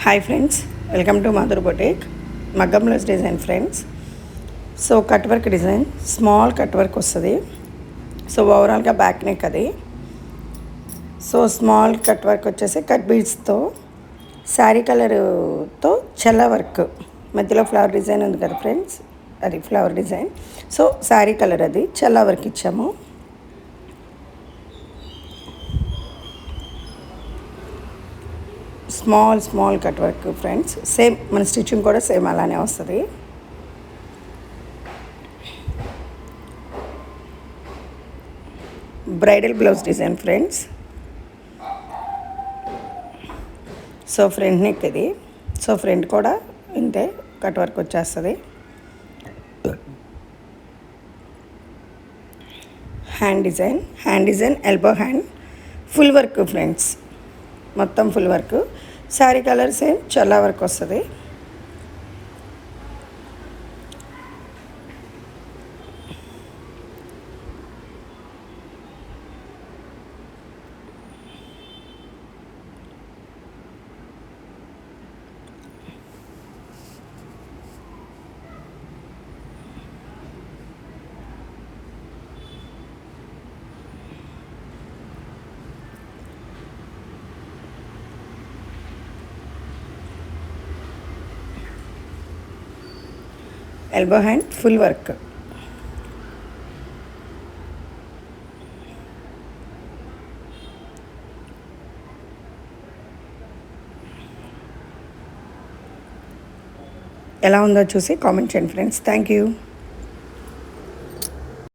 Hi friends, welcome to Madhur boutique మగ్గంలోస్ design friends. So cut work design, small cut work వస్తుంది. So ఓవరాల్గా back neck అది. So small cut work వచ్చేసి cut బీడ్స్తో శారీ కలర్తో చెల్ల వర్క్, మధ్యలో ఫ్లవర్ డిజైన్ ఉంది కదా ఫ్రెండ్స్, అది flower design. So sari colour అది చెల్ల వర్క్ ఇచ్చాము. Small cut work friends, same మన స్టిచ్చింగ్ కూడా సేమ్ అలానే వస్తుంది. Bridal blouse design friends. So front neck ఇది. సో ఫ్రంట్ కూడా ఇంతే కట్ వర్క్ వచ్చేస్తుంది. Hand design elbow hand, full work friends, మొత్తం full work. Sari colour same చల్లా వర్క్ వస్తుంది. Elbow hand full work. ఎలా ఉందో చూసి కామెంట్ చేయండి ఫ్రెండ్స్. Thank you.